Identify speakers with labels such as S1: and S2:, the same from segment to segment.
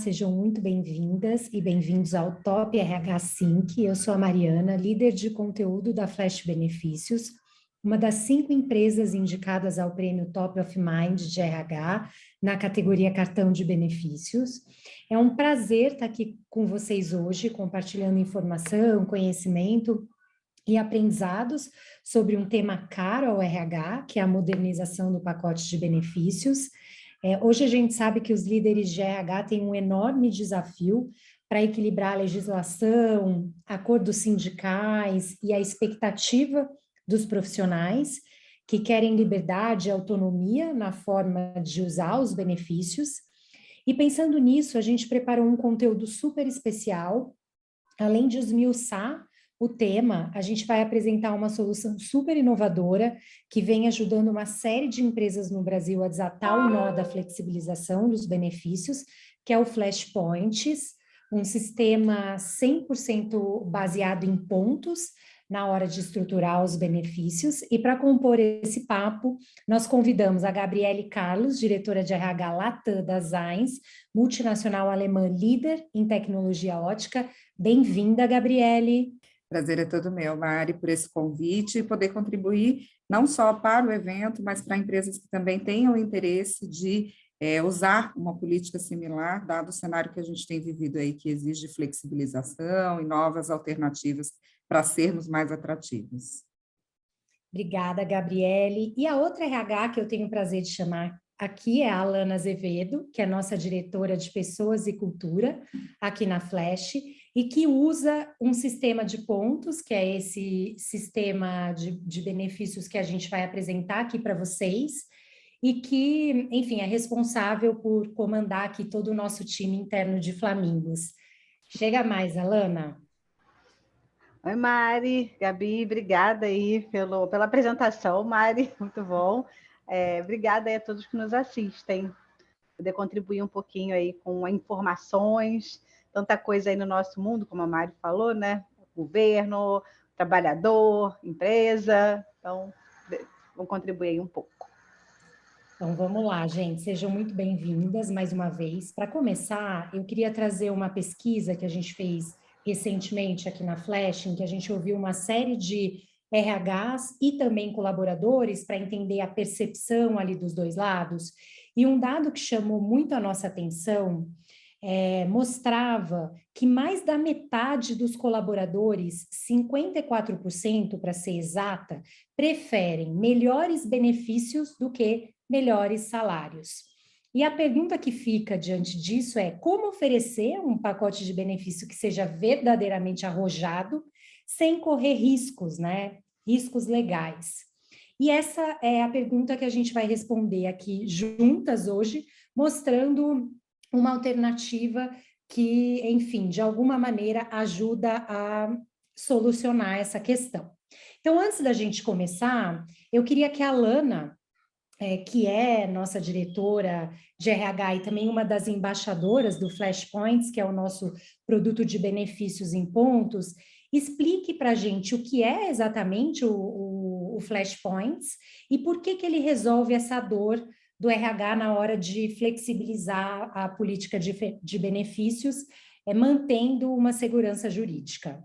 S1: sejam muito bem-vindas e bem-vindos ao Top RH Sync. Eu sou a Mariana, líder de conteúdo da Flash Benefícios, uma das 5 empresas indicadas ao prêmio Top of Mind de RH na categoria Cartão de Benefícios. É um prazer estar aqui com vocês hoje, compartilhando informação, conhecimento e aprendizados sobre um tema caro ao RH, que é a modernização do pacote de benefícios. Hoje a gente sabe que os líderes de RH têm um enorme desafio para equilibrar a legislação, acordos sindicais e a expectativa dos profissionais que querem liberdade e autonomia na forma de usar os benefícios. E pensando nisso, a gente preparou um conteúdo super especial. Além de esmiuçar o tema, a gente vai apresentar uma solução super inovadora que vem ajudando uma série de empresas no Brasil a desatar o nó da flexibilização dos benefícios, que é o Flashpoints, um sistema 100% baseado em pontos na hora de estruturar os benefícios. E para compor esse papo, nós convidamos a Gabriele Carlos, diretora de RH Latam da Zines, multinacional alemã líder em tecnologia ótica. Bem-vinda, Gabriele.
S2: Prazer é todo meu, Mari, por esse convite e poder contribuir não só para o evento, mas para empresas que também tenham interesse de usar uma política similar, dado o cenário que a gente tem vivido aí, que exige flexibilização e novas alternativas para sermos mais atrativos.
S1: Obrigada, Gabriele. E a outra RH que eu tenho o prazer de chamar aqui é a Alana Azevedo, que é nossa diretora de Pessoas e Cultura aqui na Flash, e que usa um sistema de pontos, que é esse sistema de benefícios que a gente vai apresentar aqui para vocês, e que, enfim, é responsável por comandar aqui todo o nosso time interno de Flamingos. Chega mais, Alana.
S3: Oi, Mari, Gabi, obrigada aí pela apresentação, Mari, muito bom. Obrigada aí a todos que nos assistem, poder contribuir um pouquinho aí com informações, tanta coisa aí no nosso mundo, como a Mari falou, né? Governo, trabalhador, empresa, então vamos contribuir aí um pouco.
S1: Então, vamos lá, gente, sejam muito bem-vindas mais uma vez. Para começar, eu queria trazer uma pesquisa que a gente fez recentemente aqui na Flash, em que a gente ouviu uma série de RHs e também colaboradores para entender a percepção ali dos dois lados. E um dado que chamou muito a nossa atenção mostrava que mais da metade dos colaboradores, 54% para ser exata, preferem melhores benefícios do que melhores salários. E a pergunta que fica diante disso é como oferecer um pacote de benefício que seja verdadeiramente arrojado, sem correr riscos, né? Riscos legais. E essa é a pergunta que a gente vai responder aqui juntas hoje, mostrando uma alternativa que, enfim, de alguma maneira ajuda a solucionar essa questão. Então, antes da gente começar, eu queria que a Alana, que é nossa diretora de RH e também uma das embaixadoras do Flashpoints, que é o nosso produto de benefícios em pontos, explique para a gente o que é exatamente o Flashpoints e por que ele resolve essa dor do RH na hora de flexibilizar a política de benefícios, mantendo uma segurança jurídica.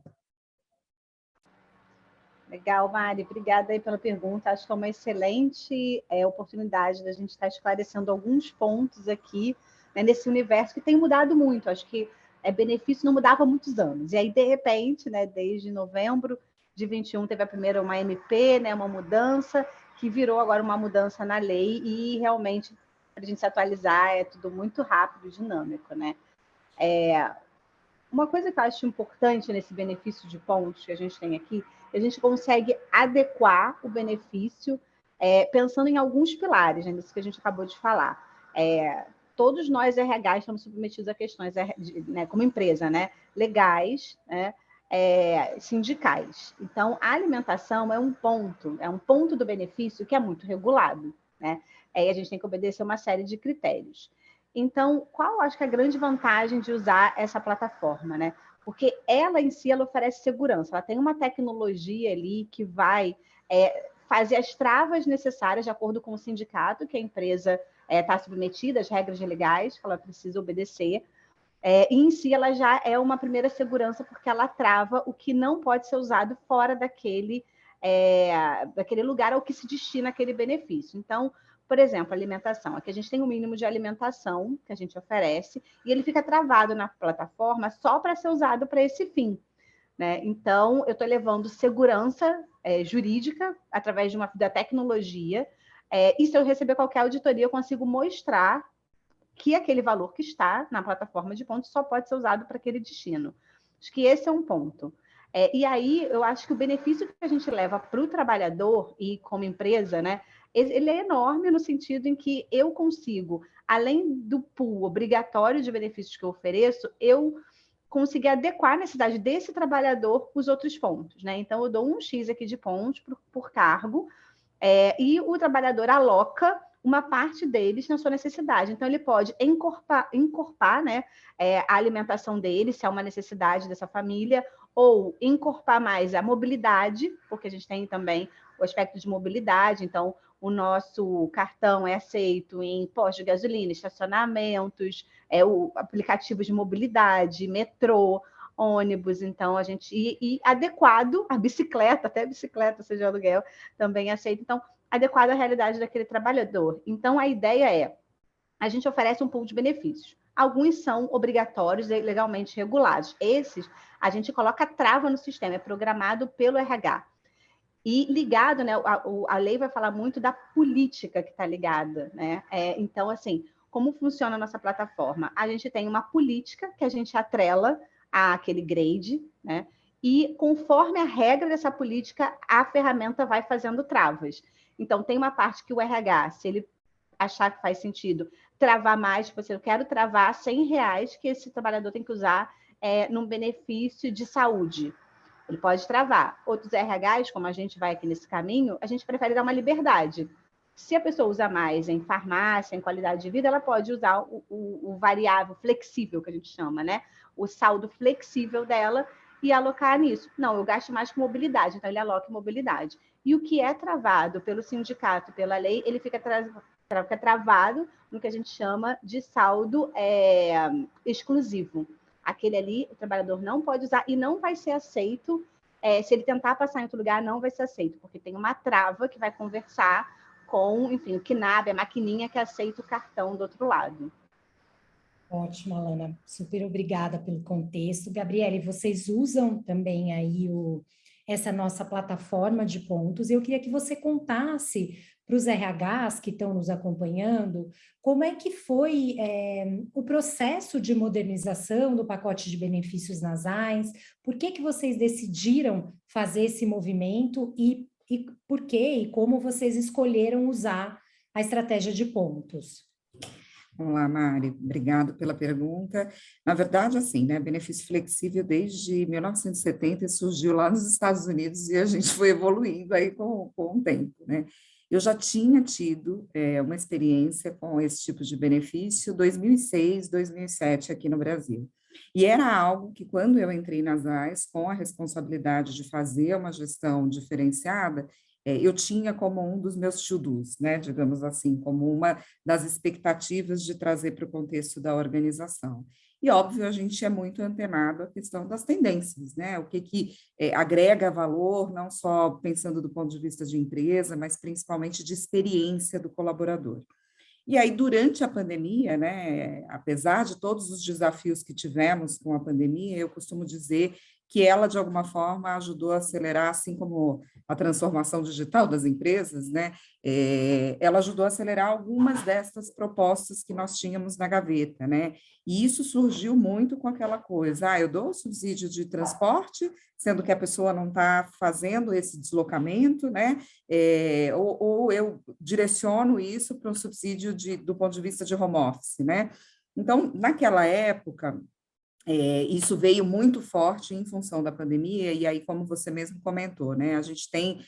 S3: Legal, Mari, obrigada aí pela pergunta. Acho que é uma excelente oportunidade da gente estar esclarecendo alguns pontos aqui, né, nesse universo que tem mudado muito. Acho que benefício não mudava há muitos anos. E aí, de repente, né, desde novembro de 21, teve a primeira uma MP, né, uma mudança, que virou agora uma mudança na lei, e realmente, para a gente se atualizar, é tudo muito rápido e dinâmico, né? Uma coisa que eu acho importante nesse benefício de pontos que a gente tem aqui, a gente consegue adequar o benefício pensando em alguns pilares, né, disso que a gente acabou de falar. Todos nós, RH, estamos submetidos a questões, né, como empresa, né, legais, né, sindicais. Então, a alimentação é um ponto do benefício que é muito regulado, né? A gente tem que obedecer uma série de critérios. Então, qual acho que é a grande vantagem de usar essa plataforma, né? Porque ela em si, ela oferece segurança, ela tem uma tecnologia ali que vai fazer as travas necessárias de acordo com o sindicato que a empresa está submetida, as regras legais que ela precisa obedecer, E em si ela já é uma primeira segurança, porque ela trava o que não pode ser usado fora daquele lugar ao que se destina aquele benefício. Então, por exemplo, alimentação. Aqui a gente tem um mínimo de alimentação que a gente oferece e ele fica travado na plataforma só para ser usado para esse fim. Né? Então, eu estou levando segurança jurídica através da tecnologia, e se eu receber qualquer auditoria, eu consigo mostrar que aquele valor que está na plataforma de pontos só pode ser usado para aquele destino. Acho que esse é um ponto. E aí, eu acho que o benefício que a gente leva para o trabalhador e como empresa, né, ele é enorme no sentido em que eu consigo, além do pool obrigatório de benefícios que eu ofereço, eu conseguir adequar a necessidade desse trabalhador os outros pontos. Né? Então, eu dou um X aqui de pontos por cargo, e o trabalhador aloca uma parte deles na sua necessidade. Então, ele pode encorpar né, a alimentação dele, se é uma necessidade dessa família, ou encorpar mais a mobilidade, porque a gente tem também o aspecto de mobilidade. Então, o nosso cartão é aceito em postos de gasolina, estacionamentos, aplicativos de mobilidade, metrô, ônibus. Então, a gente... E adequado à bicicleta, até bicicleta, seja aluguel, também aceito. Então, adequado à realidade daquele trabalhador. Então, a ideia é, a gente oferece um pool de benefícios. Alguns são obrigatórios e legalmente regulados. Esses, a gente coloca trava no sistema, é programado pelo RH. E ligado, né, a lei vai falar muito da política que está ligada. Né? Então, assim, como funciona a nossa plataforma? A gente tem uma política que a gente atrela àquele grade, né? E conforme a regra dessa política, a ferramenta vai fazendo travas. Então, tem uma parte que o RH, se ele achar que faz sentido, travar mais, tipo assim, eu quero travar R$100 que esse trabalhador tem que usar num benefício de saúde. Ele pode travar. Outros RHs, como a gente vai aqui nesse caminho, a gente prefere dar uma liberdade. Se a pessoa usa mais em farmácia, em qualidade de vida, ela pode usar o variável flexível, que a gente chama, né? O saldo flexível dela e alocar nisso. Não, eu gasto mais com mobilidade, então ele aloca em mobilidade. E o que é travado pelo sindicato, pela lei, ele fica travado no que a gente chama de saldo exclusivo. Aquele ali, o trabalhador não pode usar e não vai ser aceito. Se ele tentar passar em outro lugar, não vai ser aceito, porque tem uma trava que vai conversar com, enfim, o KNAB, a maquininha que aceita o cartão do outro lado.
S1: Ótimo, Alana. Super obrigada pelo contexto. Gabriele, vocês usam também aí essa nossa plataforma de pontos. Eu queria que você contasse para os RHs que estão nos acompanhando como é que foi o processo de modernização do pacote de benefícios nasais, por que vocês decidiram fazer esse movimento e por quê e como vocês escolheram usar a estratégia de pontos.
S2: Olá, Mari, obrigado pela pergunta. Na verdade, assim, né, benefício flexível desde 1970 surgiu lá nos Estados Unidos e a gente foi evoluindo aí com o tempo, né? Eu já tinha tido uma experiência com esse tipo de benefício 2006, 2007 aqui no Brasil. E era algo que, quando eu entrei nas AIS, com a responsabilidade de fazer uma gestão diferenciada, eu tinha como um dos meus to-dos, né, digamos assim, como uma das expectativas de trazer para o contexto da organização. E, óbvio, a gente é muito antenado à questão das tendências, né, o que agrega valor, não só pensando do ponto de vista de empresa, mas principalmente de experiência do colaborador. E aí, durante a pandemia, né, apesar de todos os desafios que tivemos com a pandemia, eu costumo dizer que ela, de alguma forma, ajudou a acelerar, assim como a transformação digital das empresas, né, ela ajudou a acelerar algumas dessas propostas que nós tínhamos na gaveta, né, e isso surgiu muito com aquela coisa, eu dou o subsídio de transporte, sendo que a pessoa não está fazendo esse deslocamento, né, ou eu direciono isso para um subsídio do ponto de vista de home office, né. Então, naquela época, isso veio muito forte em função da pandemia, e aí, como você mesmo comentou, né, a gente tem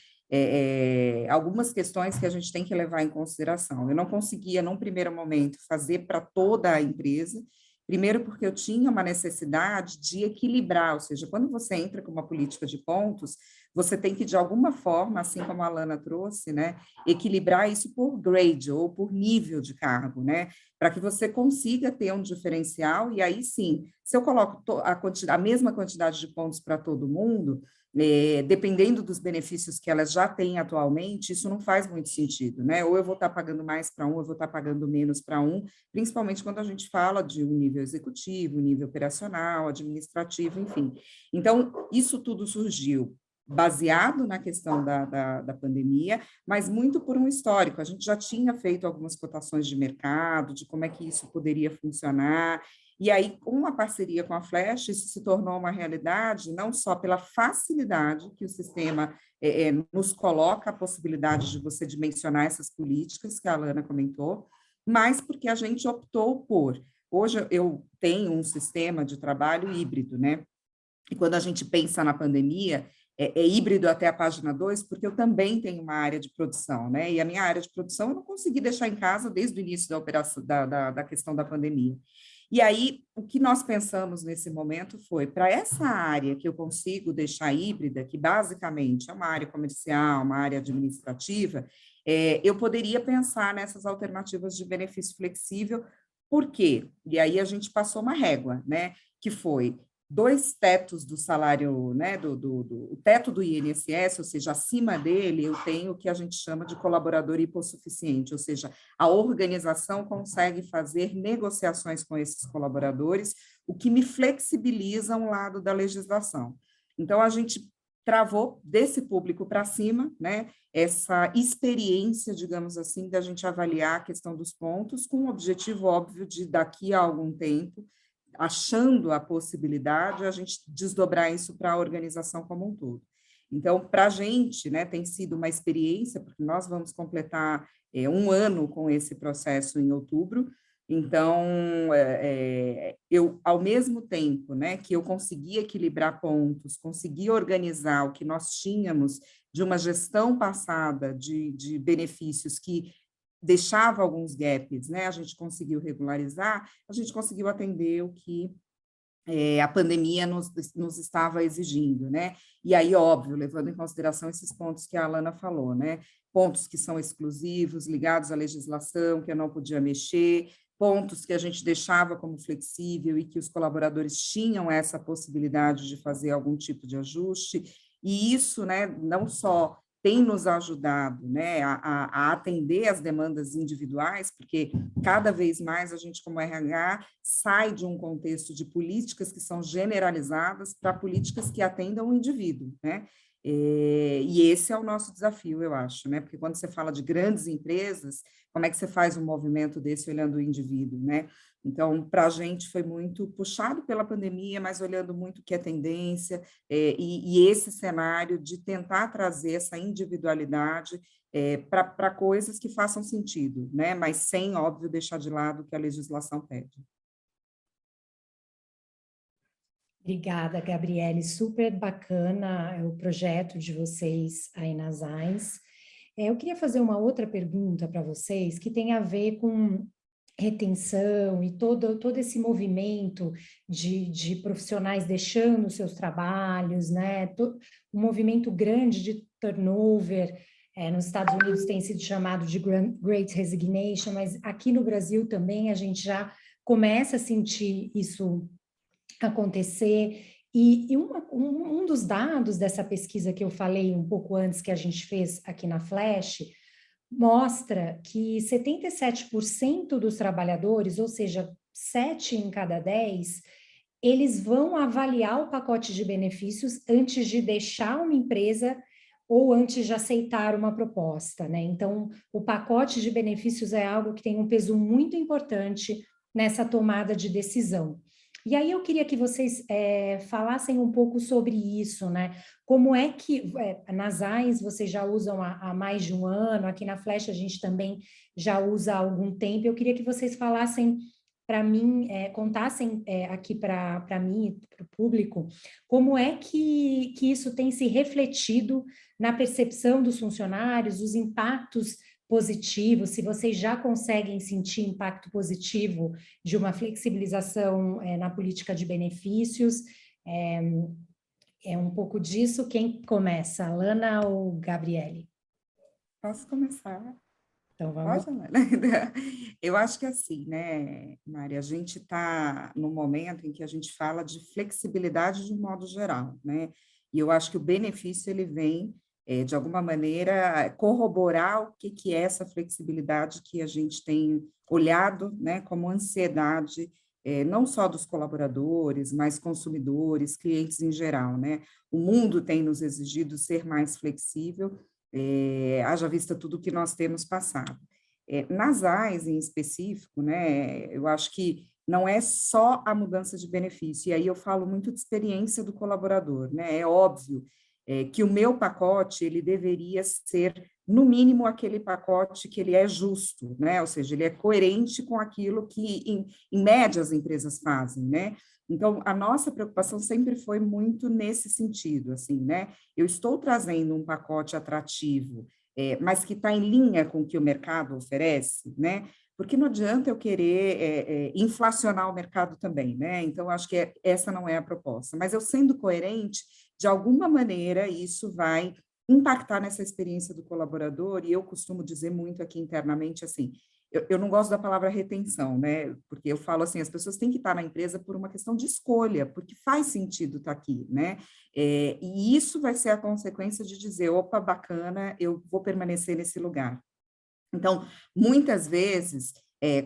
S2: algumas questões que a gente tem que levar em consideração. Eu não conseguia, num primeiro momento, fazer para toda a empresa, primeiro porque eu tinha uma necessidade de equilibrar, ou seja, quando você entra com uma política de pontos, você tem que, de alguma forma, assim como a Alana trouxe, né, equilibrar isso por grade ou por nível de cargo, né? para que você consiga ter um diferencial, e aí sim, se eu coloco a mesma quantidade de pontos para todo mundo, dependendo dos benefícios que elas já têm atualmente, isso não faz muito sentido, né? Ou eu vou estar pagando mais para um, ou eu vou estar pagando menos para um, principalmente quando a gente fala de um nível executivo, nível operacional, administrativo, enfim. Então, isso tudo surgiu baseado na questão da pandemia, mas muito por um histórico. A gente já tinha feito algumas cotações de mercado, de como é que isso poderia funcionar, e aí, com uma parceria com a Flash, isso se tornou uma realidade, não só pela facilidade que o sistema nos coloca a possibilidade de você dimensionar essas políticas que a Alana comentou, mas porque a gente optou por... Hoje eu tenho um sistema de trabalho híbrido, né? E quando a gente pensa na pandemia, é híbrido até a página 2, porque eu também tenho uma área de produção, né? E a minha área de produção eu não consegui deixar em casa desde o início da operação, da questão da pandemia. E aí, o que nós pensamos nesse momento foi, para essa área que eu consigo deixar híbrida, que basicamente é uma área comercial, uma área administrativa, eu poderia pensar nessas alternativas de benefício flexível, por quê? E aí a gente passou uma régua, né? Que foi 2 tetos do salário, né, o teto do INSS, ou seja, acima dele eu tenho o que a gente chama de colaborador hipossuficiente, ou seja, a organização consegue fazer negociações com esses colaboradores, o que me flexibiliza um lado da legislação. Então, a gente travou desse público para cima, né, essa experiência, digamos assim, da gente avaliar a questão dos pontos, com o objetivo óbvio de, daqui a algum tempo, achando a possibilidade, a gente desdobrar isso para a organização como um todo. Então, para a gente, né, tem sido uma experiência, porque nós vamos completar um ano com esse processo em outubro, então, eu, ao mesmo tempo, né, que eu consegui equilibrar pontos, consegui organizar o que nós tínhamos de uma gestão passada de benefícios que deixava alguns gaps, né? A gente conseguiu regularizar, a gente conseguiu atender o que a pandemia nos estava exigindo, né? E aí, óbvio, levando em consideração esses pontos que a Alana falou, né? Pontos que são exclusivos, ligados à legislação, que eu não podia mexer, pontos que a gente deixava como flexível e que os colaboradores tinham essa possibilidade de fazer algum tipo de ajuste, e isso, né, não só tem nos ajudado, né, a atender as demandas individuais, porque cada vez mais a gente, como RH, sai de um contexto de políticas que são generalizadas para políticas que atendam o indivíduo, né? E esse é o nosso desafio, eu acho, né? Porque quando você fala de grandes empresas, como é que você faz um movimento desse olhando o indivíduo, né? Então, para a gente foi muito puxado pela pandemia, mas olhando muito o que é tendência, e esse cenário de tentar trazer essa individualidade para coisas que façam sentido, né? Mas sem, óbvio, deixar de lado o que a legislação pede.
S1: Obrigada, Gabriele. Super bacana o projeto de vocês aí nas AINS. Eu queria fazer uma outra pergunta para vocês que tem a ver com retenção e todo esse movimento de profissionais deixando seus trabalhos, né? Um movimento grande de turnover. Nos Estados Unidos tem sido chamado de Great Resignation, mas aqui no Brasil também a gente já começa a sentir isso acontecer. E um dos dados dessa pesquisa que eu falei um pouco antes, que a gente fez aqui na Flash, mostra que 77% dos trabalhadores, ou seja, 7 em cada 10, eles vão avaliar o pacote de benefícios antes de deixar uma empresa ou antes de aceitar uma proposta, né? Então, o pacote de benefícios é algo que tem um peso muito importante nessa tomada de decisão. E aí eu queria que vocês falassem um pouco sobre isso, né? Como é que nas AIS vocês já usam há mais de um ano, aqui na Flash a gente também já usa há algum tempo. Eu queria que vocês falassem para mim, contassem aqui para mim e para o público, como é que isso tem se refletido na percepção dos funcionários, os impactos positivos, se vocês já conseguem sentir impacto positivo de uma flexibilização na política de benefícios. É um pouco disso. Quem começa, Alana ou Gabriele?
S2: Posso começar?
S1: Então, vamos
S2: Pode, Ana? Eu acho que assim, né, Mari, a gente está no momento em que a gente fala de flexibilidade de um modo geral, né? E eu acho que o benefício ele vem, de alguma maneira, corroborar o que é essa flexibilidade que a gente tem olhado, né, como ansiedade, não só dos colaboradores, mas consumidores, clientes em geral, né? O mundo tem nos exigido ser mais flexível, haja vista tudo que nós temos passado. Nas AIs, em específico, né, eu acho que não é só a mudança de benefício, e aí eu falo muito de experiência do colaborador, né, é óbvio que o meu pacote, ele deveria ser, no mínimo, aquele pacote que ele é justo, né, ou seja, ele é coerente com aquilo que, em média, as empresas fazem, né. Então, a nossa preocupação sempre foi muito nesse sentido, assim, né, eu estou trazendo um pacote atrativo, mas que está em linha com o que o mercado oferece, né? Porque não adianta eu querer inflacionar o mercado também, né? Então, acho que essa não é a proposta. Mas eu sendo coerente, de alguma maneira, isso vai impactar nessa experiência do colaborador, e eu costumo dizer muito aqui internamente assim, eu não gosto da palavra retenção, né? Porque eu falo assim, as pessoas têm que estar na empresa por uma questão de escolha, porque faz sentido estar aqui, né? E isso vai ser a consequência de dizer, opa, bacana, eu vou permanecer nesse lugar. Então, muitas vezes,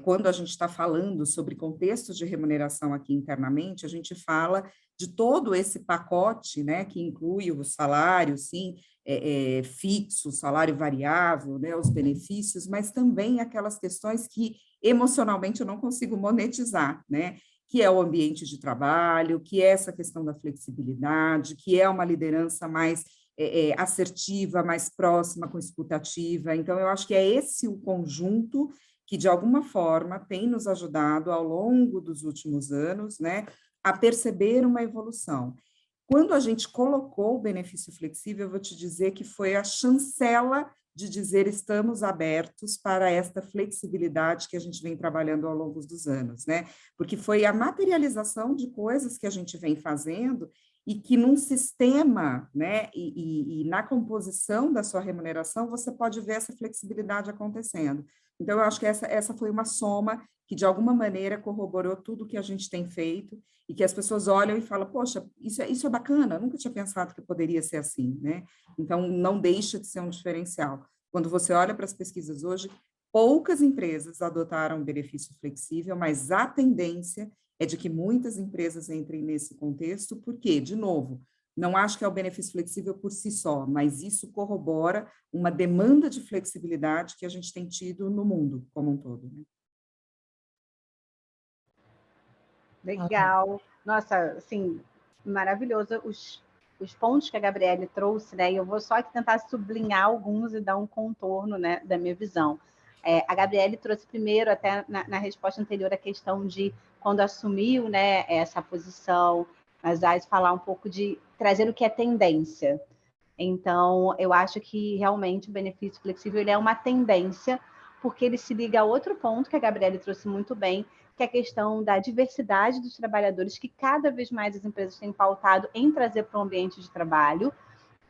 S2: quando a gente está falando sobre contextos de remuneração aqui internamente, a gente fala de todo esse pacote, né, que inclui o salário, sim, fixo, salário variável, né, os benefícios, mas também aquelas questões que emocionalmente eu não consigo monetizar, né, que é o ambiente de trabalho, que é essa questão da flexibilidade, que é uma liderança mais assertiva, mais próxima, com escutativa. Então, eu acho que é esse o conjunto que, de alguma forma, tem nos ajudado ao longo dos últimos anos, né, a perceber uma evolução. Quando a gente colocou o benefício flexível, eu vou te dizer que foi a chancela de dizer estamos abertos para esta flexibilidade que a gente vem trabalhando ao longo dos anos, né? Porque foi a materialização de coisas que a gente vem fazendo e que num sistema, né, e na composição da sua remuneração, você pode ver essa flexibilidade acontecendo. Então, eu acho que essa foi uma soma que, de alguma maneira, corroborou tudo que a gente tem feito e que as pessoas olham e falam, poxa, isso é bacana, nunca tinha pensado que poderia ser assim, né? Então, não deixa de ser um diferencial. Quando você olha para as pesquisas hoje, poucas empresas adotaram o benefício flexível, mas a tendência é de que muitas empresas entrem nesse contexto, porque, de novo, não acho que é o benefício flexível por si só, mas isso corrobora uma demanda de flexibilidade que a gente tem tido no mundo como um todo, né?
S3: Legal. Nossa, assim, maravilhoso os pontos que a Gabriele trouxe, né? E eu vou só aqui tentar sublinhar alguns e dar um contorno, né, da minha visão. A Gabriele trouxe primeiro, até na resposta anterior, a questão de quando assumiu, né, essa posição, mas aí falar um pouco de trazer o que é tendência. Então, eu acho que realmente o benefício flexível ele é uma tendência, porque ele se liga a outro ponto que a Gabriele trouxe muito bem, que é a questão da diversidade dos trabalhadores, que cada vez mais as empresas têm pautado em trazer para o ambiente de trabalho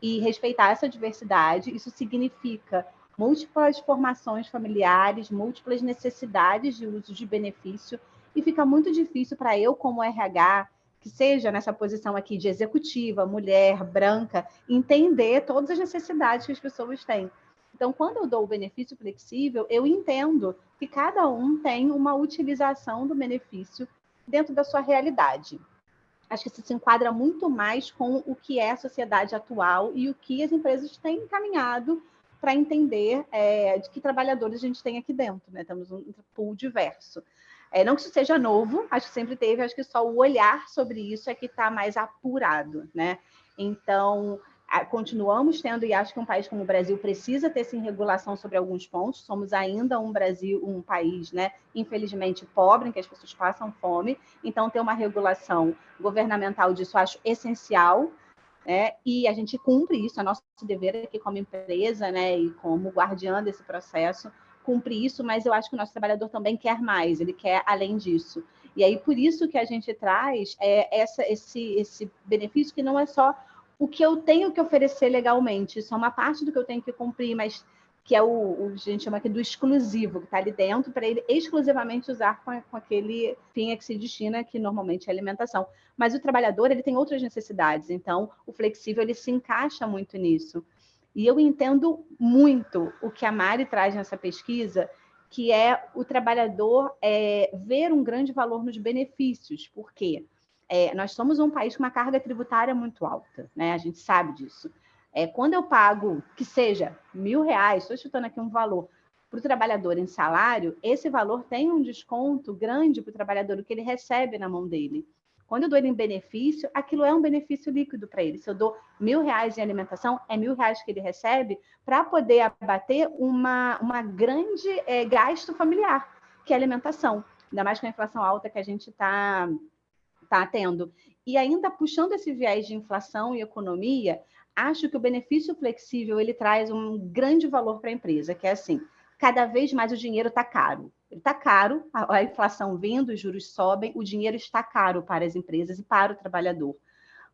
S3: e respeitar essa diversidade. Isso significa múltiplas formações familiares, múltiplas necessidades de uso de benefício, e fica muito difícil para eu, como RH, que seja nessa posição aqui de executiva, mulher, branca, entender todas as necessidades que as pessoas têm. Então, quando eu dou o benefício flexível, eu entendo que cada um tem uma utilização do benefício dentro da sua realidade. Acho que isso se enquadra muito mais com o que é a sociedade atual e o que as empresas têm encaminhado para entender de que trabalhadores a gente tem aqui dentro, né? Temos um pool diverso. Não que isso seja novo, acho que sempre teve, acho que só o olhar sobre isso é que está mais apurado, né? Então, continuamos tendo, e acho que um país como o Brasil precisa ter sim regulação sobre alguns pontos. Somos ainda um país, né, infelizmente pobre, em que as pessoas passam fome. Então, ter uma regulação governamental disso eu acho essencial, né? E a gente cumpre isso, é nosso dever aqui como empresa, né, e como guardiã desse processo, cumprir isso, mas eu acho que o nosso trabalhador também quer mais, ele quer além disso. E aí, por isso que a gente traz esse benefício que não é só o que eu tenho que oferecer legalmente, isso é uma parte do que eu tenho que cumprir, mas que é a gente chama aqui do exclusivo, que está ali dentro, para ele exclusivamente usar com aquele fim a que se destina, que normalmente é alimentação. Mas o trabalhador, ele tem outras necessidades, então o flexível, ele se encaixa muito nisso. E eu entendo muito o que a Mari traz nessa pesquisa, que é o trabalhador ver um grande valor nos benefícios, porque nós somos um país com uma carga tributária muito alta, né? A gente sabe disso. Quando eu pago, que seja R$1.000, estou chutando aqui um valor, para o trabalhador em salário, esse valor tem um desconto grande para o trabalhador, o que ele recebe na mão dele. Quando eu dou ele em benefício, aquilo é um benefício líquido para ele. Se eu dou R$1.000 em alimentação, é R$1.000 que ele recebe para poder abater uma grande gasto familiar, que é a alimentação. Ainda mais com a inflação alta que a gente está tendo. E ainda puxando esse viés de inflação e economia, acho que o benefício flexível ele traz um grande valor para a empresa, que é assim, cada vez mais o dinheiro está caro. Ele está caro, a inflação vindo, os juros sobem, o dinheiro está caro para as empresas e para o trabalhador.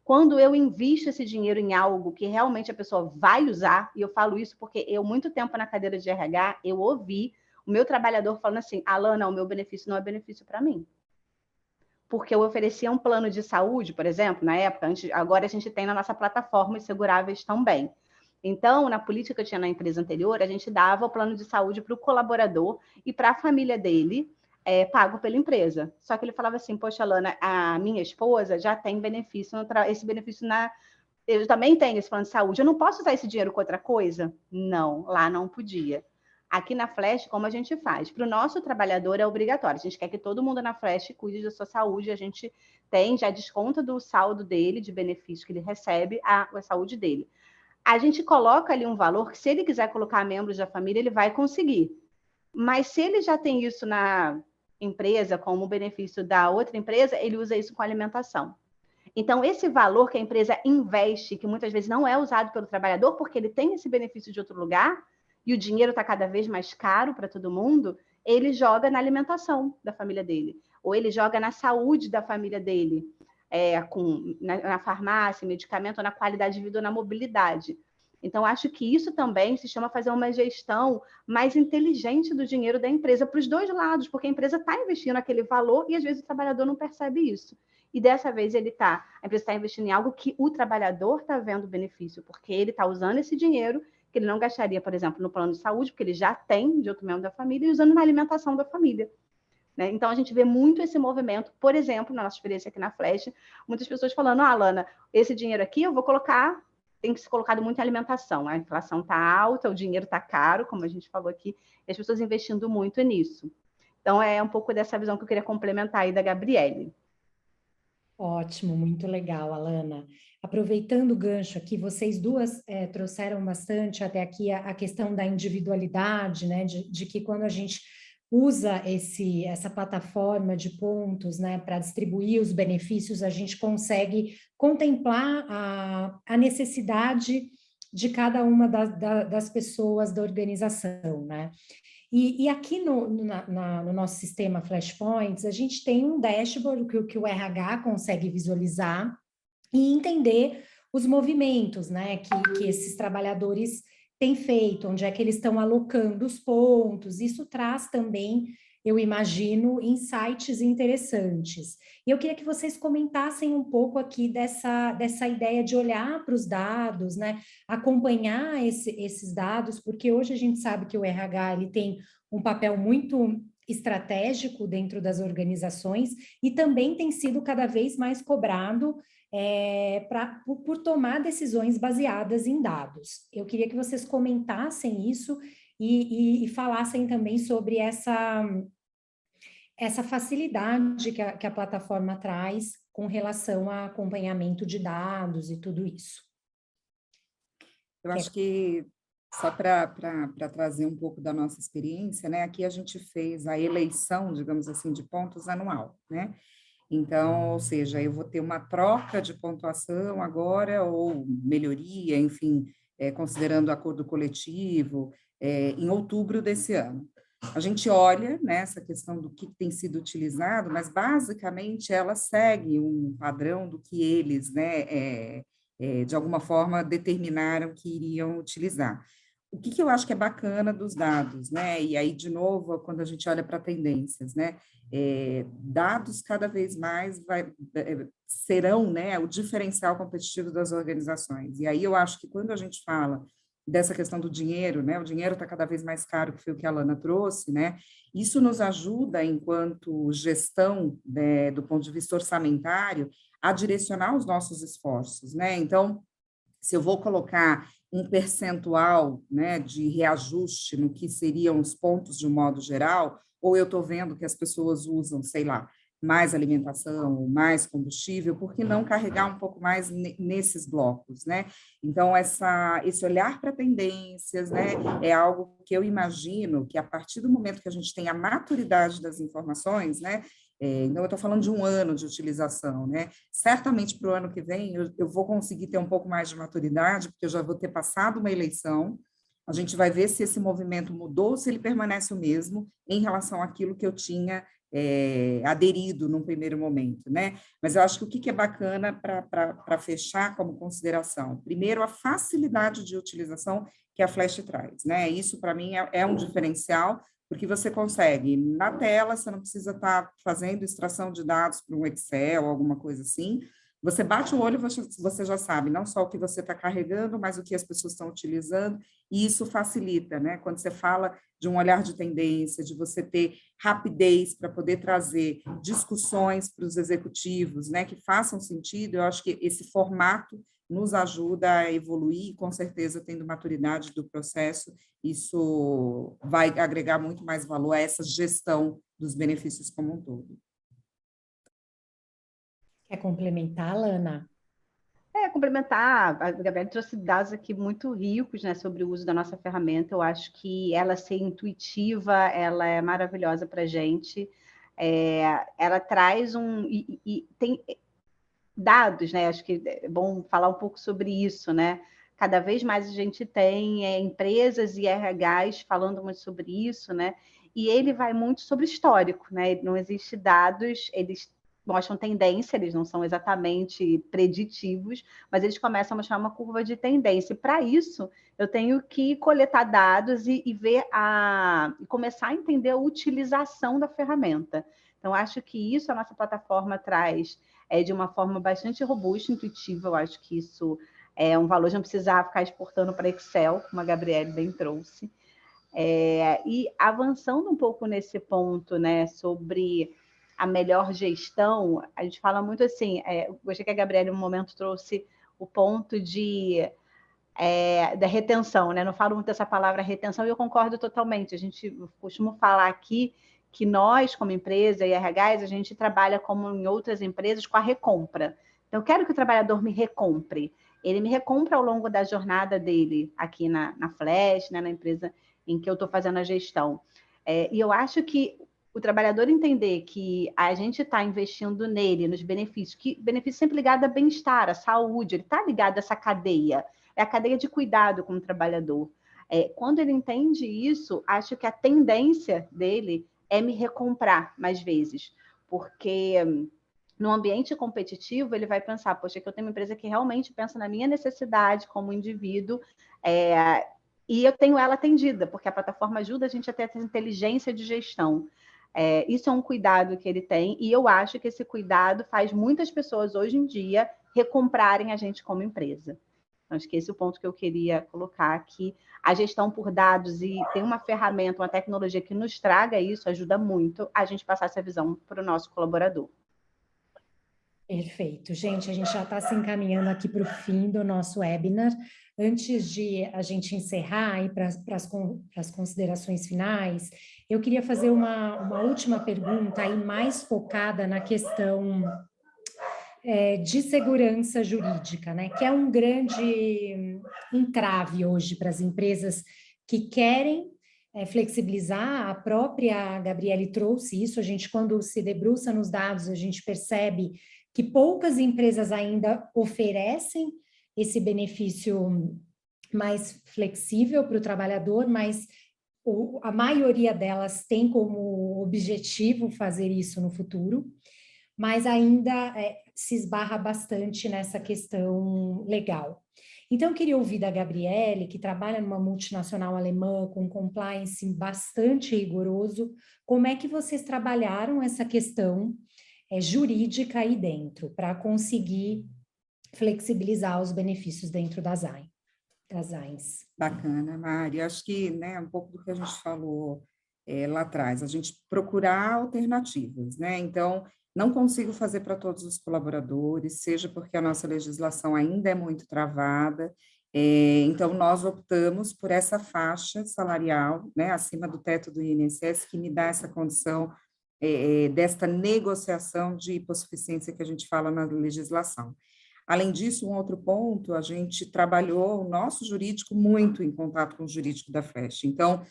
S3: Quando eu invisto esse dinheiro em algo que realmente a pessoa vai usar, e eu falo isso porque eu, muito tempo na cadeira de RH, eu ouvi o meu trabalhador falando assim, Alana, o meu benefício não é benefício para mim. Porque eu oferecia um plano de saúde, por exemplo, na época, agora a gente tem na nossa plataforma os seguráveis também. Então, na política que eu tinha na empresa anterior, a gente dava o plano de saúde para o colaborador e para a família dele, pago pela empresa. Só que ele falava assim, poxa, Alana, a minha esposa já tem benefício, esse benefício eu também tenho esse plano de saúde, eu não posso usar esse dinheiro com outra coisa? Não, lá não podia. Aqui na Flash, como a gente faz? Para o nosso trabalhador é obrigatório. A gente quer que todo mundo na Flash cuide da sua saúde. A gente já desconta do saldo dele, de benefício que ele recebe, a saúde dele. A gente coloca ali um valor que, se ele quiser colocar membros da família, ele vai conseguir. Mas se ele já tem isso na empresa, como benefício da outra empresa, ele usa isso com alimentação. Então, esse valor que a empresa investe, que muitas vezes não é usado pelo trabalhador, porque ele tem esse benefício de outro lugar, e o dinheiro está cada vez mais caro para todo mundo, ele joga na alimentação da família dele, ou ele joga na saúde da família dele, na farmácia, medicamento, ou na qualidade de vida ou na mobilidade. Então, acho que isso também se chama fazer uma gestão mais inteligente do dinheiro da empresa para os dois lados, porque a empresa está investindo aquele valor e, às vezes, o trabalhador não percebe isso. E dessa vez a empresa está investindo em algo que o trabalhador está vendo benefício, porque ele está usando esse dinheiro que ele não gastaria, por exemplo, no plano de saúde, porque ele já tem de outro membro da família, e usando na alimentação da família. Né? Então, a gente vê muito esse movimento, por exemplo, na nossa experiência aqui na Flash, muitas pessoas falando, Alana, esse dinheiro aqui eu vou colocar, tem que ser colocado muito em alimentação, a inflação está alta, o dinheiro está caro, como a gente falou aqui, e as pessoas investindo muito nisso. Então, é um pouco dessa visão que eu queria complementar aí da Gabriele.
S1: Ótimo, muito legal, Alana. Aproveitando o gancho aqui, vocês duas trouxeram bastante até aqui a questão da individualidade, né? De que quando a gente usa essa plataforma de pontos, né, para distribuir os benefícios, a gente consegue contemplar a necessidade de cada uma das pessoas da organização, né? E aqui no nosso sistema Flashpoints, a gente tem um dashboard que o RH consegue visualizar e entender os movimentos, né, que esses trabalhadores têm feito, onde é que eles estão alocando os pontos. Isso traz também, eu imagino, insights interessantes. E eu queria que vocês comentassem um pouco aqui dessa ideia de olhar para os dados, né, acompanhar esses dados, porque hoje a gente sabe que o RH ele tem um papel muito estratégico dentro das organizações e também tem sido cada vez mais cobrado por tomar decisões baseadas em dados. Eu queria que vocês comentassem isso e falassem também sobre essa facilidade que a plataforma traz com relação a acompanhamento de dados e tudo isso.
S2: Eu acho que, só para trazer um pouco da nossa experiência, né? Aqui a gente fez a eleição, digamos assim, de pontos anual, né? Então, ou seja, eu vou ter uma troca de pontuação agora, ou melhoria, enfim, considerando acordo coletivo, em outubro desse ano. A gente olha, né, essa questão do que tem sido utilizado, mas basicamente ela segue um padrão do que eles, né, de alguma forma determinaram que iriam utilizar. o que eu acho que é bacana dos dados, né? E aí, de novo, quando a gente olha para tendências, né? Dados cada vez mais serão, né, o diferencial competitivo das organizações. E aí eu acho que quando a gente fala dessa questão do dinheiro, né, o dinheiro está cada vez mais caro, que foi o que a Lana trouxe, né? Isso nos ajuda, enquanto gestão, né, do ponto de vista orçamentário, a direcionar os nossos esforços, né? Então, se eu vou colocar um percentual, né, de reajuste no que seriam os pontos de um modo geral, ou eu estou vendo que as pessoas usam, sei lá, mais alimentação, mais combustível, por que não carregar um pouco mais nesses blocos, né? Então, esse olhar para tendências, né, é algo que eu imagino que, a partir do momento que a gente tem a maturidade das informações, né, então, eu estou falando de um ano de utilização, né? Certamente, para o ano que vem, eu vou conseguir ter um pouco mais de maturidade, porque eu já vou ter passado uma eleição, a gente vai ver se esse movimento mudou, se ele permanece o mesmo em relação àquilo que eu tinha aderido num primeiro momento, né? Mas eu acho que o que é bacana para fechar como consideração? Primeiro, a facilidade de utilização que a Flash traz, né? Isso, para mim, é um diferencial, porque você consegue, na tela, você não precisa estar fazendo extração de dados para um Excel ou alguma coisa assim. Você bate o olho, você já sabe não só o que você está carregando, mas o que as pessoas estão utilizando, e isso facilita, né? Quando você fala de um olhar de tendência, de você ter rapidez para poder trazer discussões para os executivos, né, que façam sentido, eu acho que esse formato nos ajuda a evoluir, com certeza, tendo maturidade do processo, isso vai agregar muito mais valor a essa gestão dos benefícios como um todo.
S1: Quer complementar, Lana?
S3: Complementar, a Gabriela trouxe dados aqui muito ricos, né, sobre o uso da nossa ferramenta. Eu acho que ela ser intuitiva, ela é maravilhosa para a gente. Ela traz e tem dados, né? Acho que é bom falar um pouco sobre isso, né? Cada vez mais a gente tem empresas e RHs falando muito sobre isso, né? E ele vai muito sobre histórico, né? Não existe dados, eles mostram tendência, eles não são exatamente preditivos, mas eles começam a mostrar uma curva de tendência. E para isso, eu tenho que coletar dados e ver e começar a entender a utilização da ferramenta. Então, acho que isso a nossa plataforma traz de uma forma bastante robusta, intuitiva. Eu acho que isso é um valor, não precisar ficar exportando para Excel, como a Gabriele bem trouxe. E avançando um pouco nesse ponto, né, sobre a melhor gestão, a gente fala muito assim, gostei que a Gabriele, no momento, trouxe o ponto da retenção, né? Não falo muito dessa palavra retenção e eu concordo totalmente. A gente costuma falar aqui que nós, como empresa e RHs, a gente trabalha como em outras empresas com a recompra. Então, eu quero que o trabalhador me recompre. Ele me recompra ao longo da jornada dele aqui na Flash, né, na empresa em que eu estou fazendo a gestão. E eu acho que o trabalhador entender que a gente está investindo nele, nos benefícios, que benefício sempre ligado a bem-estar, à saúde, ele está ligado a essa cadeia, é a cadeia de cuidado com o trabalhador. Quando ele entende isso, acho que a tendência dele é me recomprar mais vezes, porque no ambiente competitivo ele vai pensar, poxa, que eu tenho uma empresa que realmente pensa na minha necessidade como indivíduo, e eu tenho ela atendida, porque a plataforma ajuda a gente a ter essa inteligência de gestão. Isso é um cuidado que ele tem, e eu acho que esse cuidado faz muitas pessoas hoje em dia recomprarem a gente como empresa. Acho que esse é o ponto que eu queria colocar aqui. A gestão por dados e tem uma ferramenta, uma tecnologia que nos traga isso, ajuda muito a gente passar essa visão para o nosso colaborador.
S1: Perfeito. Gente, a gente já está se encaminhando aqui para o fim do nosso webinar. Antes de a gente encerrar e para as considerações finais, eu queria fazer uma última pergunta aí mais focada na questão de segurança jurídica, né? Que é um grande entrave hoje para as empresas que querem flexibilizar. A própria Gabriele trouxe isso. A gente, quando se debruça nos dados, a gente percebe que poucas empresas ainda oferecem esse benefício mais flexível para o trabalhador, mas a maioria delas tem como objetivo fazer isso no futuro, mas ainda se esbarra bastante nessa questão legal. Então, eu queria ouvir da Gabriele, que trabalha numa multinacional alemã com compliance bastante rigoroso, como é que vocês trabalharam essa questão jurídica aí dentro, para conseguir flexibilizar os benefícios dentro das AINs.
S2: Bacana, Mari. Acho que, né, um pouco do que a gente falou lá atrás, a gente procurar alternativas, né? Então, não consigo fazer para todos os colaboradores, seja porque a nossa legislação ainda é muito travada, então nós optamos por essa faixa salarial, né, acima do teto do INSS, que me dá essa condição desta negociação de hipossuficiência que a gente fala na legislação. Além disso, um outro ponto, a gente trabalhou o nosso jurídico muito em contato com o jurídico da Flecha. Então,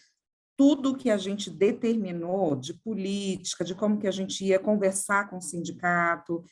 S2: tudo que a gente determinou de política, de como que a gente ia conversar com o sindicato,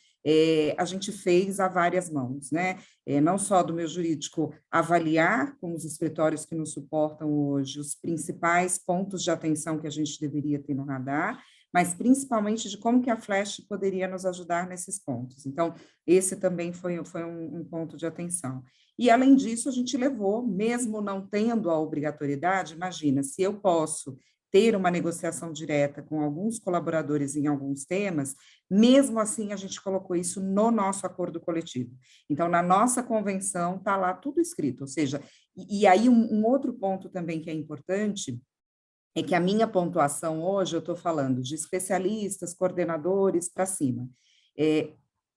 S2: a gente fez a várias mãos, né? Não só do meu jurídico avaliar com os escritórios que nos suportam hoje os principais pontos de atenção que a gente deveria ter no radar, mas principalmente de como que a Flash poderia nos ajudar nesses pontos. Então, esse também foi um ponto de atenção. E, além disso, a gente levou, mesmo não tendo a obrigatoriedade, imagina, se eu posso ter uma negociação direta com alguns colaboradores em alguns temas, mesmo assim a gente colocou isso no nosso acordo coletivo. Então, na nossa convenção, está lá tudo escrito, ou seja, e aí um outro ponto também que é importante, é que a minha pontuação hoje, eu estou falando de especialistas, coordenadores, para cima.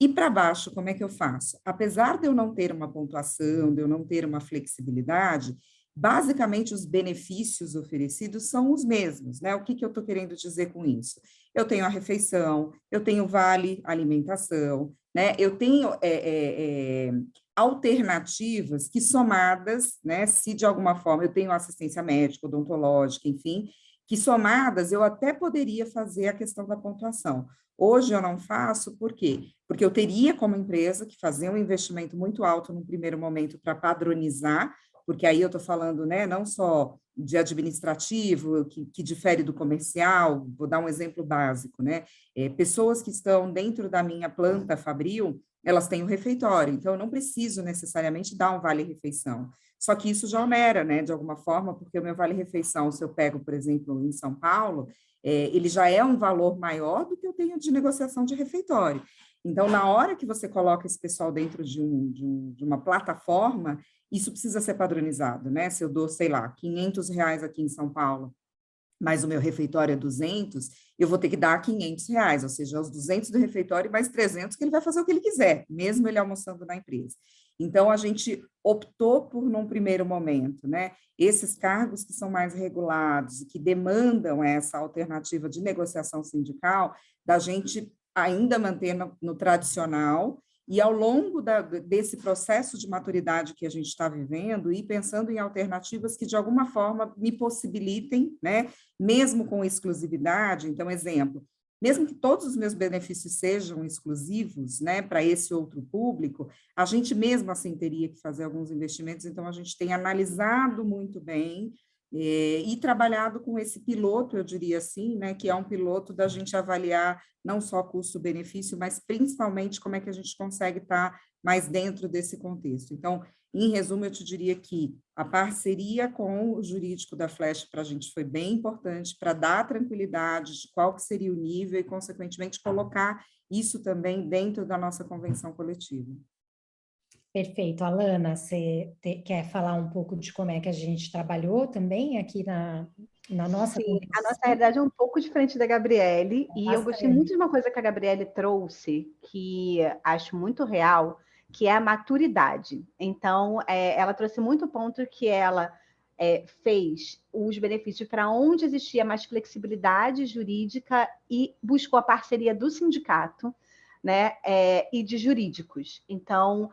S2: E para baixo, como é que eu faço? Apesar de eu não ter uma pontuação, de eu não ter uma flexibilidade, basicamente os benefícios oferecidos são os mesmos, né? O que eu estou querendo dizer com isso? Eu tenho a refeição, eu tenho vale alimentação, né? Eu tenho alternativas que somadas, né, se de alguma forma eu tenho assistência médica, odontológica, enfim, que somadas eu até poderia fazer a questão da pontuação. Hoje eu não faço, por quê? Porque eu teria como empresa que fazer um investimento muito alto no primeiro momento para padronizar, porque aí eu estou falando, né, não só de administrativo, que difere do comercial, vou dar um exemplo básico, né, pessoas que estão dentro da minha planta fabril, elas têm o refeitório, então eu não preciso necessariamente dar um vale-refeição. Só que isso já onera, né, de alguma forma, porque o meu vale-refeição, se eu pego, por exemplo, em São Paulo, ele já é um valor maior do que eu tenho de negociação de refeitório. Então, na hora que você coloca esse pessoal dentro de uma plataforma, isso precisa ser padronizado, né? Se eu dou, sei lá, R$500 aqui em São Paulo, mas o meu refeitório é 200, eu vou ter que dar R$500, ou seja, os 200 do refeitório mais 300 que ele vai fazer o que ele quiser, mesmo ele almoçando na empresa. Então, a gente optou por, num primeiro momento, né, esses cargos que são mais regulados, que demandam essa alternativa de negociação sindical, da gente ainda manter no tradicional, e ao longo desse processo de maturidade que a gente está vivendo, e pensando em alternativas que, de alguma forma, me possibilitem, né, mesmo com exclusividade, então, exemplo, mesmo que todos os meus benefícios sejam exclusivos, né, para esse outro público, a gente mesmo assim teria que fazer alguns investimentos, então a gente tem analisado muito bem e trabalhado com esse piloto, eu diria assim, né, que é um piloto da gente avaliar não só custo-benefício, mas principalmente como é que a gente consegue estar mais dentro desse contexto. Então, em resumo, eu te diria que a parceria com o jurídico da Flash para a gente foi bem importante para dar tranquilidade de qual que seria o nível e, consequentemente, colocar isso também dentro da nossa convenção coletiva.
S1: Perfeito. Alana, você quer falar um pouco de como é que a gente trabalhou também aqui na nossa...
S3: Sim, a nossa realidade é um pouco diferente da Gabriele, e eu gostei muito de uma coisa que a Gabriele trouxe, que acho muito real, que é a maturidade. Então, ela trouxe muito ponto que ela fez os benefícios para onde existia mais flexibilidade jurídica e buscou a parceria do sindicato, né, e de jurídicos. Então,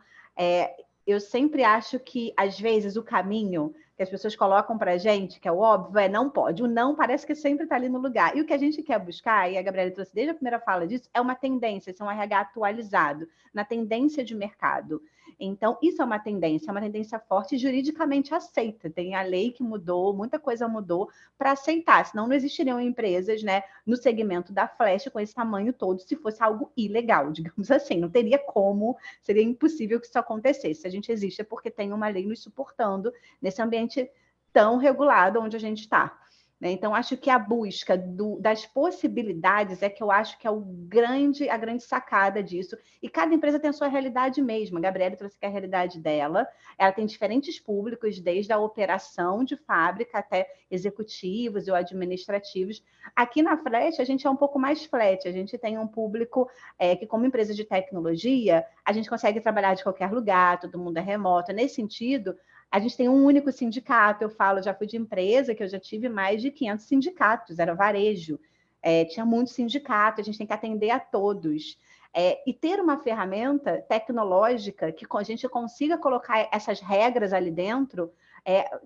S3: eu sempre acho que, às vezes, o caminho que as pessoas colocam para a gente, que é o óbvio, não pode. O não parece que sempre está ali no lugar. E o que a gente quer buscar, e a Gabriela trouxe desde a primeira fala disso, é uma tendência, é um RH atualizado, na tendência de mercado. Então, isso é uma tendência forte e juridicamente aceita. Tem a lei que mudou, muita coisa mudou para aceitar, senão não existiriam empresas, né, no segmento da Flash com esse tamanho todo, se fosse algo ilegal, digamos assim. Não teria como, seria impossível que isso acontecesse. Se a gente existe é porque tem uma lei nos suportando nesse ambiente tão regulado onde a gente está. Né? Então, acho que a busca das possibilidades é que eu acho que é a grande sacada disso. E cada empresa tem a sua realidade mesmo. A Gabriela trouxe que é a realidade dela. Ela tem diferentes públicos, desde a operação de fábrica até executivos ou administrativos. Aqui na Flash, a gente é um pouco mais flat. A gente tem um público que, como empresa de tecnologia, a gente consegue trabalhar de qualquer lugar, todo mundo é remoto. Nesse sentido, a gente tem um único sindicato, eu falo, já fui de empresa, que eu já tive mais de 500 sindicatos, era varejo, tinha muito sindicato, a gente tem que atender a todos. E ter uma ferramenta tecnológica que a gente consiga colocar essas regras ali dentro,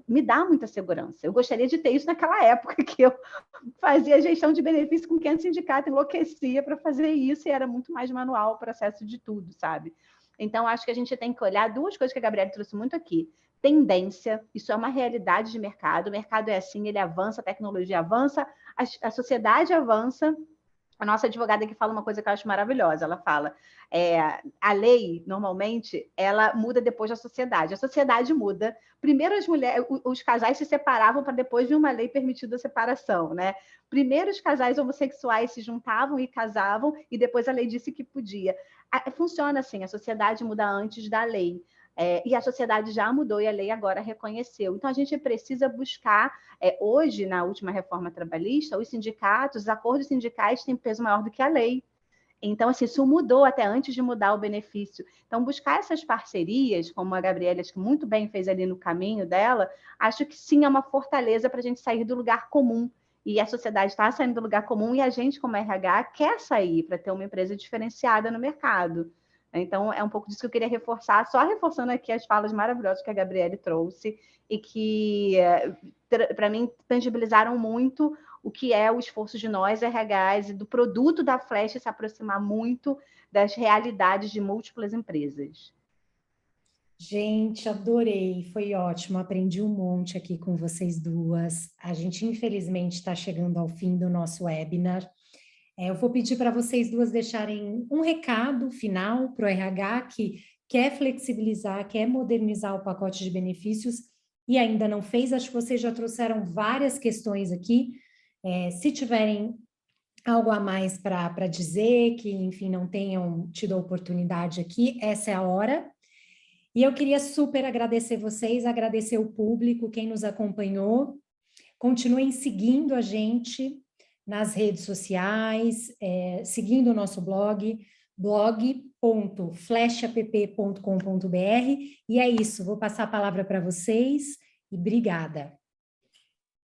S3: me dá muita segurança. Eu gostaria de ter isso naquela época que eu fazia gestão de benefício com 500 sindicatos, enlouquecia para fazer isso e era muito mais manual o processo de tudo, sabe? Então, acho que a gente tem que olhar duas coisas que a Gabriela trouxe muito aqui. Tendência, isso é uma realidade de mercado. O mercado é assim, ele avança, a tecnologia avança, a sociedade avança. A nossa advogada aqui fala uma coisa que eu acho maravilhosa. Ela fala, a lei, normalmente, ela muda depois da sociedade. A sociedade muda. Primeiro as mulheres, os casais se separavam para depois vir uma lei permitindo a separação, né? Primeiro os casais homossexuais se juntavam e casavam, e depois a lei disse que podia. Funciona assim, a sociedade muda antes da lei. E a sociedade já mudou e a lei agora reconheceu. Então, a gente precisa buscar, hoje, na última reforma trabalhista, os sindicatos, os acordos sindicais têm peso maior do que a lei. Então, assim, isso mudou até antes de mudar o benefício. Então, buscar essas parcerias, como a Gabriela, acho que muito bem fez ali no caminho dela, acho que sim é uma fortaleza para a gente sair do lugar comum. E a sociedade está saindo do lugar comum e a gente, como RH, quer sair para ter uma empresa diferenciada no mercado. Então, é um pouco disso que eu queria reforçar, só reforçando aqui as falas maravilhosas que a Gabriele trouxe e que, para mim, tangibilizaram muito o que é o esforço de nós, RHs, e do produto da Flash se aproximar muito das realidades de múltiplas empresas.
S1: Gente, adorei, foi ótimo, aprendi um monte aqui com vocês duas. A gente, infelizmente, está chegando ao fim do nosso webinar. Eu vou pedir para vocês duas deixarem um recado final para o RH que quer flexibilizar, quer modernizar o pacote de benefícios e ainda não fez. Acho que vocês já trouxeram várias questões aqui. Se tiverem algo a mais para dizer, que, enfim, não tenham tido a oportunidade aqui, essa é a hora. E eu queria super agradecer vocês, agradecer o público, quem nos acompanhou. Continuem seguindo a gente nas redes sociais, seguindo o nosso blog.flashapp.com.br. E é isso, vou passar a palavra para vocês e obrigada.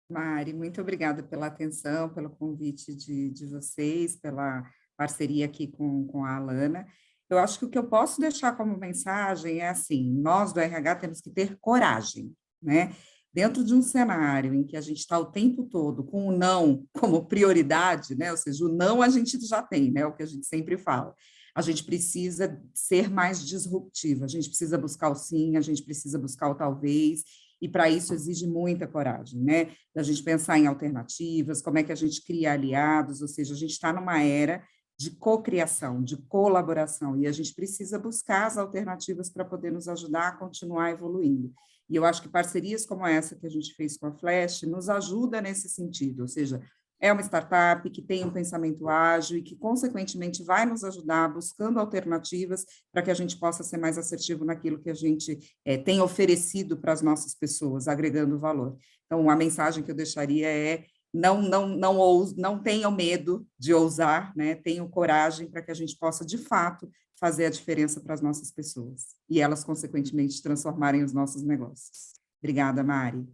S2: Mari, muito obrigada pela atenção, pelo convite de vocês, pela parceria aqui com a Alana. Eu acho que o que eu posso deixar como mensagem é assim, nós do RH temos que ter coragem, né? Dentro de um cenário em que a gente está o tempo todo com o não como prioridade, né? Ou seja, o não a gente já tem, né? O que a gente sempre fala. A gente precisa ser mais disruptiva, a gente precisa buscar o sim, a gente precisa buscar o talvez, e para isso exige muita coragem, né? Da gente pensar em alternativas, como é que a gente cria aliados, ou seja, a gente está numa era de cocriação, de colaboração, e a gente precisa buscar as alternativas para poder nos ajudar a continuar evoluindo. E eu acho que parcerias como essa que a gente fez com a Flash nos ajuda nesse sentido, ou seja, é uma startup que tem um pensamento ágil e que, consequentemente, vai nos ajudar buscando alternativas para que a gente possa ser mais assertivo naquilo que a gente tem oferecido para as nossas pessoas, agregando valor. Então, a mensagem que eu deixaria é não tenham medo de ousar, né? Tenham coragem para que a gente possa, de fato, fazer a diferença para as nossas pessoas e elas, consequentemente, transformarem os nossos negócios. Obrigada, Mari.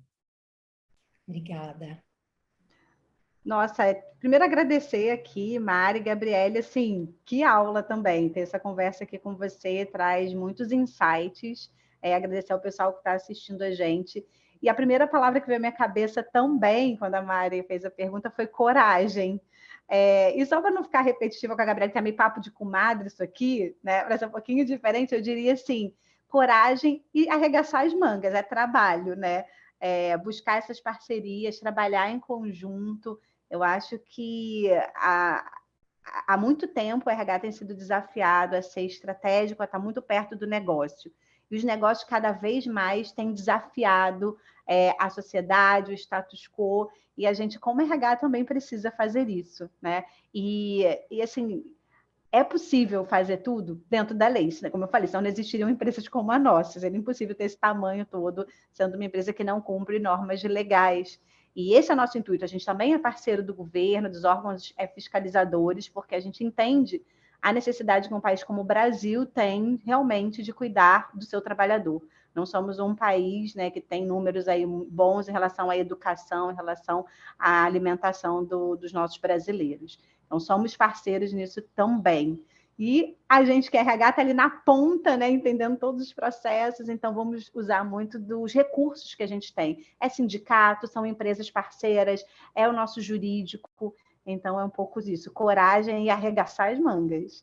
S1: Obrigada.
S3: Nossa, primeiro agradecer aqui, Mari, Gabriele, assim, que aula também, ter essa conversa aqui com você, traz muitos insights, agradecer ao pessoal que está assistindo a gente, e a primeira palavra que veio à minha cabeça também, quando a Mari fez a pergunta, foi coragem. E só para não ficar repetitiva com a Gabriele, que é meio papo de comadre isso aqui, né, para ser um pouquinho diferente, eu diria assim, coragem e arregaçar as mangas, é trabalho, né? Buscar essas parcerias, trabalhar em conjunto. Eu acho que há muito tempo o RH tem sido desafiado a ser estratégico, a estar muito perto do negócio. E os negócios cada vez mais têm desafiado a sociedade, o status quo, e a gente, como RH, também precisa fazer isso, né? E assim, é possível fazer tudo dentro da lei, né? Como eu falei, senão não existiriam empresas como a nossa, seria impossível ter esse tamanho todo, sendo uma empresa que não cumpre normas legais. E esse é o nosso intuito, a gente também é parceiro do governo, dos órgãos fiscalizadores, porque a gente entende a necessidade que um país como o Brasil tem realmente de cuidar do seu trabalhador. Não somos um país, né, que tem números aí bons em relação à educação, em relação à alimentação dos nossos brasileiros. Então, somos parceiros nisso também. E a gente que é RH está ali na ponta, né, entendendo todos os processos, então vamos usar muito dos recursos que a gente tem. É sindicato, são empresas parceiras, é o nosso jurídico, então é um pouco disso, coragem e arregaçar as mangas.